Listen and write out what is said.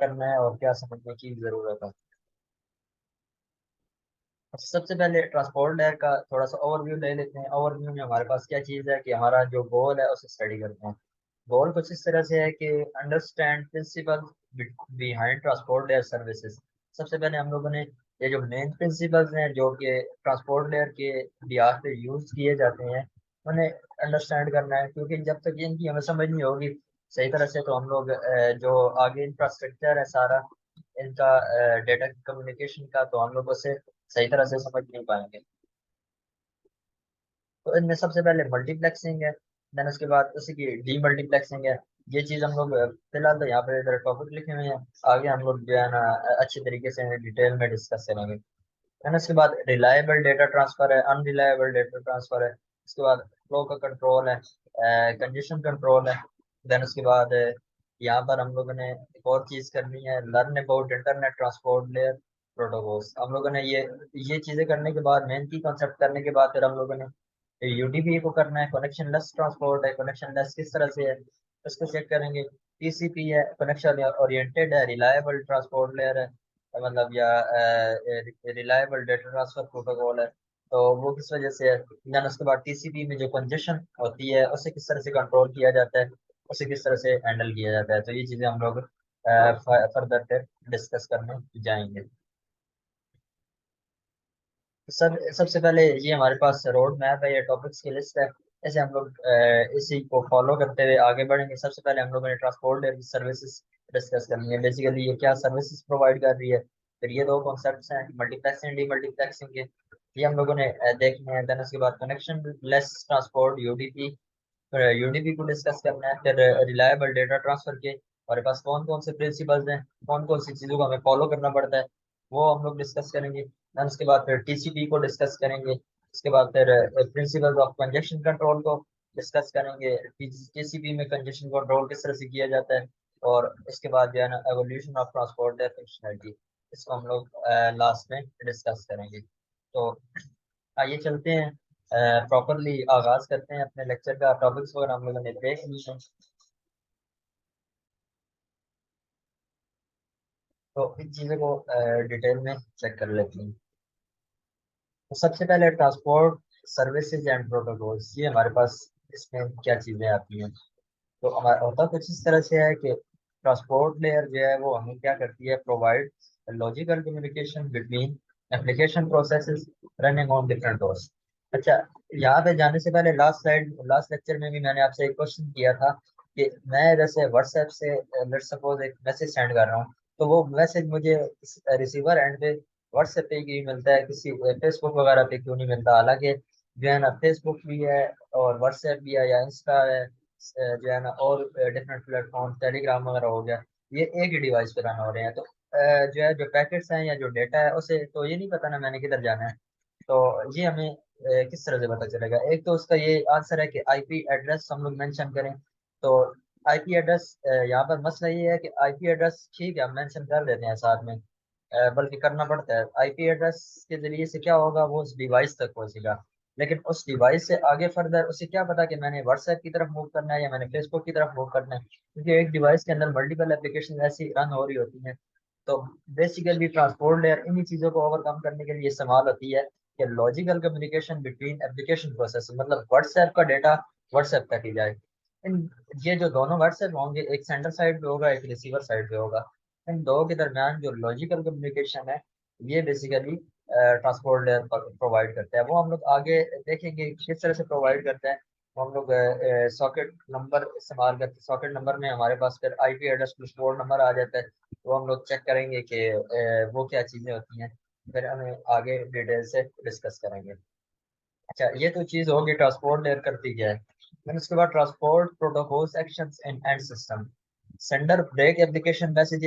करना है और क्या समझने की जरूरत है। सबसे पहले ट्रांसपोर्ट लेयर का थोड़ा सा ओवरव्यू ले लेते हैं। ओवरव्यू में हमारे पास क्या चीज़ है कि हमारा जो गोल है उसे स्टडी करते हैं। गोल कुछ इस तरह से है कि understand principle behind transport layer services. सबसे पहले हम लोगों ने ये जो मेन प्रिंसिपल्स हैं जो कि ट्रांसपोर्ट लेयर के बिहाफ पे यूज किए जाते हैं उन्हें अंडरस्टैंड करना है, क्योंकि जब तक इनकी हमें समझ नहीं होगी सही तरह से तो हम लोग जो आगे इंफ्रास्ट्रक्चर है सारा इनका डेटा कम्युनिकेशन का, तो हम लोग उसे सही तरह से समझ नहीं पाएंगे। तो इनमें सबसे पहले मल्टीप्लेक्सिंग है, देन उसके बाद उसी की डीमल्टीप्लेक्सिंग है। ये चीज़ हम लोग फिलहाल तो यहाँ पे इधर टॉपिक लिखे हुए हैं, आगे हम लोग जो है ना अच्छे तरीके से डिटेल में डिस्कस करेंगे। देन उसके बाद रिलायबल डेटा ट्रांसफर है, अनरिलायबल डेटा ट्रांसफर है। उसके बाद फ्लो का कंट्रोल है, कंजेशन कंट्रोल है। देन उसके बाद यहाँ पर हम लोगों ने एक और चीज़ करनी है, learn about internet transport layer protocols. हम लोगों ने ये चीज़ें करने के बाद, मेन की कॉन्सेप्ट करने के बाद, फिर हम लोगों ने यूडीपी को करना है, कनेक्शन लेस ट्रांसपोर्ट है। कनेक्शन लेस किस तरह से है उसको चेक करेंगे। टीसीपी है, कनेक्शन ओरिएंटेड है, रिलायबल ट्रांसपोर्ट लेयर है, मतलब या रिलायबल डेटा ट्रांसफर प्रोटोकॉल है। तो वो किस वजह से है, देन उसके बाद टीसीपी में जो कंजेशन होती है उसे किस तरह से कंट्रोल किया जाता है, उसे किस तरह से हैंडल किया जाता है। तो ये चीज़ें हम लोग फर्दर फिर डिस्कस करने जाएंगे। सर सबसे पहले ये हमारे पास रोड मैप है, ये टॉपिक्स की लिस्ट है। ऐसे हम लोग इसी को फॉलो करते हुए आगे बढ़ेंगे। सबसे पहले हम लोगों ने ट्रांसपोर्ट सर्विसेज डिस्कस करनी है, बेसिकली ये क्या सर्विसेज प्रोवाइड कर रही है। फिर ये दो कॉन्सेप्ट्स हैं, मल्टीप्लेक्सिंग डीमल्टीप्लेक्सिंग के, ये हम लोगों ने देखने हैं। देन उसके बाद connection less transport UDP, UDP को डिस्कस करना है। फिर रिलायबल डेटा ट्रांसफर के हमारे पास कौन कौन से प्रिंसिपल्स हैं, कौन कौन सी चीज़ों को हमें फॉलो करना पड़ता है, वो हम लोग डिस्कस करेंगे। देन उसके बाद फिर टीसीपी को डिस्कस करेंगे। उसके बाद फिर प्रिंसिपल्स ऑफ कंजेशन कंट्रोल को डिस्कस करेंगे, टीसीपी में कंजेशन कंट्रोल किस तरह से किया जाता है। और इसके बाद जो है ना एवोल्यूशन ऑफ ट्रांसपोर्ट फंक्शनलिटी, इसको हम लोग लास्ट में डिस्कस करेंगे। तो आइए चलते हैं, प्रॉपरली आगाज करते हैं अपने लेक्चर का। टॉपिक्स वगैरह हम लोगों ने देख ली हैं, तो इन चीज़ों को डिटेल में चेक कर लेते हैं। तो सबसे पहले ट्रांसपोर्ट सर्विसेज एंड प्रोटोकॉल्स, ये हमारे पास इसमें क्या चीज़ें आती हैं। तो हमारा होता कुछ इस तरह से है कि ट्रांसपोर्ट लेयर जो है वो हमें क्या करती है, provide logical communication between application processes running on different host. अच्छा, यहाँ पे जाने से पहले लास्ट लेक्चर में भी मैंने आपसे एक क्वेश्चन किया था कि मैं जैसे व्हाट्सएप से लेट्स सपोज एक मैसेज सेंड कर रहा हूँ, तो वो मैसेज मुझे रिसीवर एंड पे व्हाट्सएप पे क्यों मिलता है, किसी फेसबुक वगैरह पे क्यों नहीं मिलता। हालांकि जो है ना फेसबुक भी है और व्हाट्सएप भी है या इंस्टा है, जो है ना और डिफरेंट प्लेटफॉर्म टेलीग्राम वगैरह हो गया, ये एक ही डिवाइस पे रन हो रहे हैं। तो जो है जो पैकेट्स हैं या जो डेटा है उसे तो ये नहीं पता ना मैंने किधर जाना है। तो ये हमें किस तरह से पता चलेगा। एक तो उसका ये आंसर है कि आईपी एड्रेस हम लोग मेंशन करें। तो आईपी एड्रेस, यहाँ पर मसला ये है कि आईपी एड्रेस ठीक है हम मेंशन कर देते हैं साथ में, बल्कि करना पड़ता है। आईपी एड्रेस के जरिए से क्या होगा, वो उस डिवाइस तक पहुंचेगा, लेकिन उस डिवाइस से आगे फर्दर उसे क्या पता कि मैंने व्हाट्सएप की तरफ मूव करना है या मैंने फेसबुक की तरफ मूव करना है, क्योंकि एक डिवाइस के अंदर मल्टीपल एप्लीकेशन ऐसी रन हो रही होती हैं। तो बेसिकली ट्रांसपोर्ट लेयर इन्हीं चीज़ों को ओवरकम करने के लिए इस्तेमाल होती है कि logical communication between application process, मतलब व्हाट्सएप का डेटा व्हाट्सएप तक ही जाए। इन ये जो दोनों व्हाट्सएप होंगे, एक सेंडर साइड पे होगा एक रिसीवर साइड पे होगा, इन दो के दरमियान जो लॉजिकल कम्युनिकेशन है ये बेसिकली ट्रांसपोर्ट लेयर प्रोवाइड करता है। वो हम लोग आगे देखेंगे किस तरह से प्रोवाइड करता है। तो हम लोग सॉकेट नंबर इस्तेमाल करते हैं, सॉकेट नंबर में हमारे पास फिर IP address plus port number आ जाता है। तो हम लोग चेक करेंगे कि वो क्या चीज़ें होती हैं, फिर हमें आगे डिटेल से डिस्कस करेंगे। अच्छा, ये तो चीज़ होगी ट्रांसपोर्ट लेयर करती क्या है। फिर उसके बाद transport protocols actions and and system, sender break application message